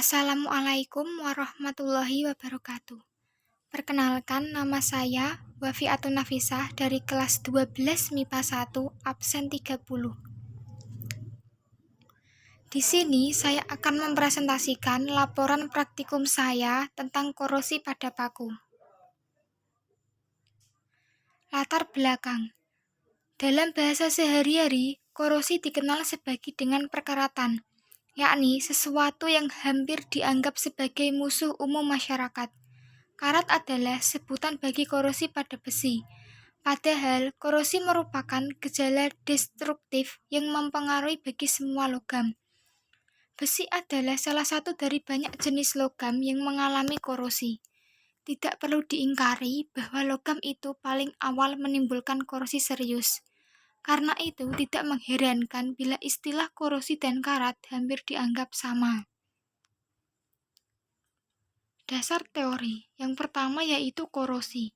Assalamualaikum warahmatullahi wabarakatuh. Perkenalkan, nama saya Wafiatun Nafisah dari kelas 12 MIPA 1 absen 30. Di sini saya akan mempresentasikan laporan praktikum saya tentang korosi pada paku. Latar belakang. Dalam bahasa sehari-hari, korosi dikenal sebagai dengan perkaratan, yakni sesuatu yang hampir dianggap sebagai musuh umum masyarakat. Karat adalah sebutan bagi korosi pada besi. Padahal, korosi merupakan gejala destruktif yang mempengaruhi bagi semua logam. Besi adalah salah satu dari banyak jenis logam yang mengalami korosi. Tidak perlu diingkari bahwa logam itu paling awal menimbulkan korosi serius. Karena itu, tidak mengherankan bila istilah korosi dan karat hampir dianggap sama. Dasar teori. Yang pertama yaitu korosi.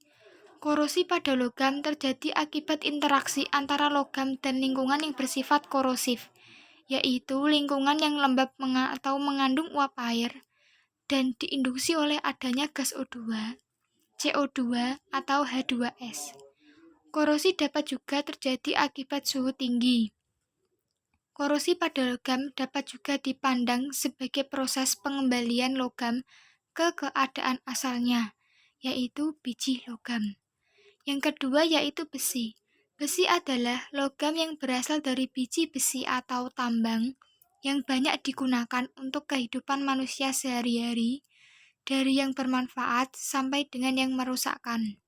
Korosi pada logam terjadi akibat interaksi antara logam dan lingkungan yang bersifat korosif, yaitu lingkungan yang lembab atau mengandung uap air dan diinduksi oleh adanya gas O2, CO2, atau H2S. Korosi dapat juga terjadi akibat suhu tinggi. Korosi pada logam dapat juga dipandang sebagai proses pengembalian logam ke keadaan asalnya, yaitu biji logam. Yang kedua yaitu besi. Besi adalah logam yang berasal dari biji besi atau tambang yang banyak digunakan untuk kehidupan manusia sehari-hari, dari yang bermanfaat sampai dengan yang merusakkan.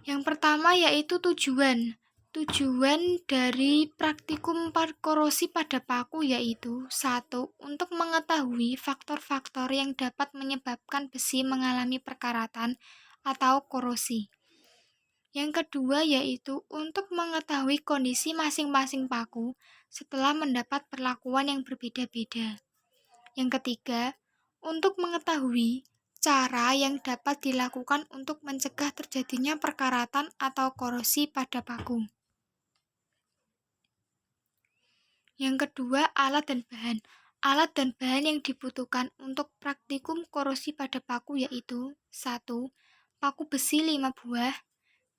Yang pertama yaitu tujuan. Tujuan dari praktikum korosi pada paku yaitu 1. Untuk mengetahui faktor-faktor yang dapat menyebabkan besi mengalami perkaratan atau korosi. Yang kedua yaitu untuk mengetahui kondisi masing-masing paku setelah mendapat perlakuan yang berbeda-beda. Yang ketiga, untuk mengetahui cara yang dapat dilakukan untuk mencegah terjadinya perkaratan atau korosi pada paku. Yang kedua, alat dan bahan. Alat dan bahan yang dibutuhkan untuk praktikum korosi pada paku yaitu 1. Paku besi 5 buah,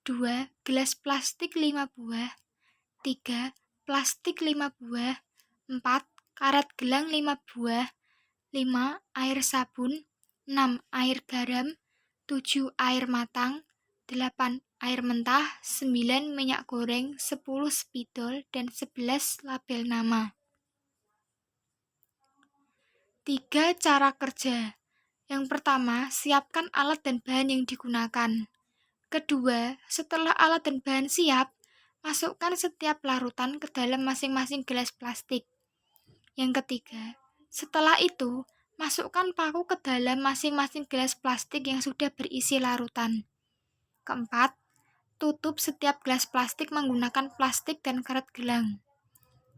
2. Gelas plastik 5 buah, 3. Plastik 5 buah, 4. Karet gelang 5 buah, 5. Air sabun, 6. Air garam, 7. Air matang, 8. Air mentah, 9. Minyak goreng, 10. Spidol, dan 11. Label nama. 3. Cara kerja. Yang pertama, siapkan alat dan bahan yang digunakan. Kedua, setelah alat dan bahan siap, masukkan setiap larutan ke dalam masing-masing gelas plastik. Yang ketiga, setelah itu, masukkan paku ke dalam masing-masing gelas plastik yang sudah berisi larutan. Keempat, tutup setiap gelas plastik menggunakan plastik dan karet gelang.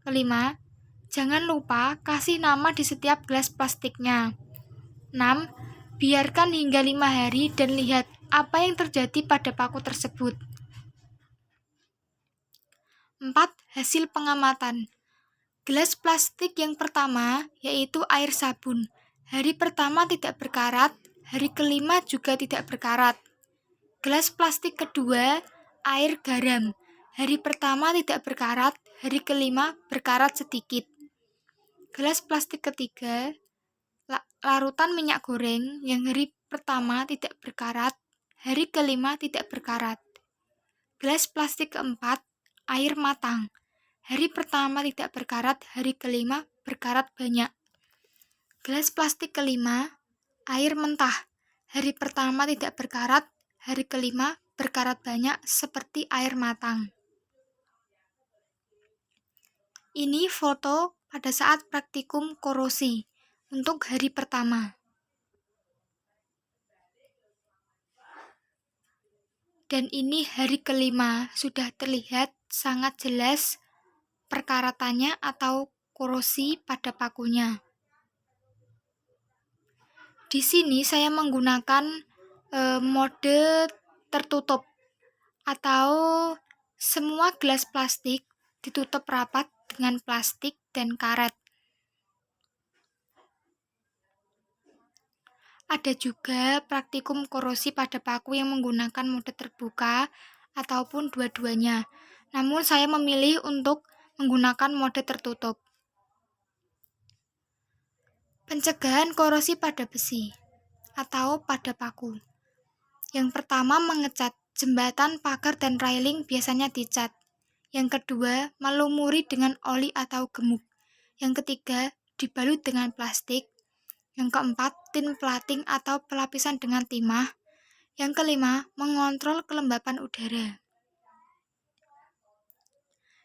Kelima, jangan lupa kasih nama di setiap gelas plastiknya. 6. Biarkan hingga 5 hari dan lihat apa yang terjadi pada paku tersebut. 4. Hasil pengamatan. Gelas plastik yang pertama yaitu air sabun. Hari pertama tidak berkarat, hari kelima juga tidak berkarat. Gelas plastik kedua, air garam. Hari pertama tidak berkarat, hari kelima berkarat sedikit. Gelas plastik ketiga, larutan minyak goreng yang hari pertama tidak berkarat, hari kelima tidak berkarat. Gelas plastik keempat, air matang. Hari pertama tidak berkarat, hari kelima berkarat banyak. Gelas plastik kelima, air mentah. Hari pertama tidak berkarat, hari kelima berkarat banyak seperti air matang. Ini foto pada saat praktikum korosi untuk hari pertama. Dan ini hari kelima, sudah terlihat sangat jelas perkaratannya atau korosi pada pakunya. Di sini saya menggunakan mode tertutup atau semua gelas plastik ditutup rapat dengan plastik dan karet. Ada juga praktikum korosi pada paku yang menggunakan mode terbuka ataupun dua-duanya. Namun saya memilih untuk menggunakan mode tertutup. Pencegahan korosi pada besi atau pada paku. Yang pertama, mengecat. Jembatan, pagar, dan railing biasanya dicat. Yang kedua, melumuri dengan oli atau gemuk. Yang ketiga, dibalut dengan plastik. Yang keempat, tin plating atau pelapisan dengan timah. Yang kelima, mengontrol kelembapan udara.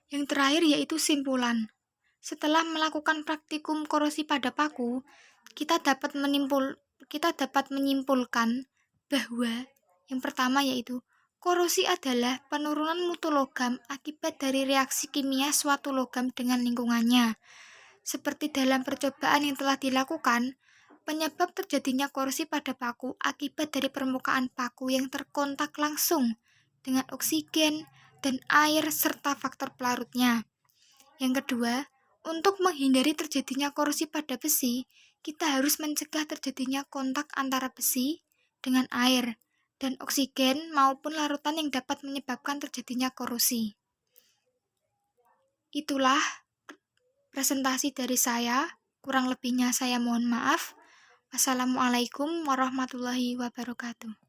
Yang terakhir yaitu simpulan. Setelah melakukan praktikum korosi pada paku, kita dapat menyimpulkan bahwa yang pertama yaitu korosi adalah penurunan mutu logam akibat dari reaksi kimia suatu logam dengan lingkungannya. Seperti dalam percobaan yang telah dilakukan, penyebab terjadinya korosi pada paku akibat dari permukaan paku yang terkontak langsung dengan oksigen dan air serta faktor pelarutnya. Yang kedua, untuk menghindari terjadinya korosi pada besi, kita harus mencegah terjadinya kontak antara besi dengan air dan oksigen maupun larutan yang dapat menyebabkan terjadinya korosi. Itulah presentasi dari saya, kurang lebihnya saya mohon maaf. Wassalamualaikum warahmatullahi wabarakatuh.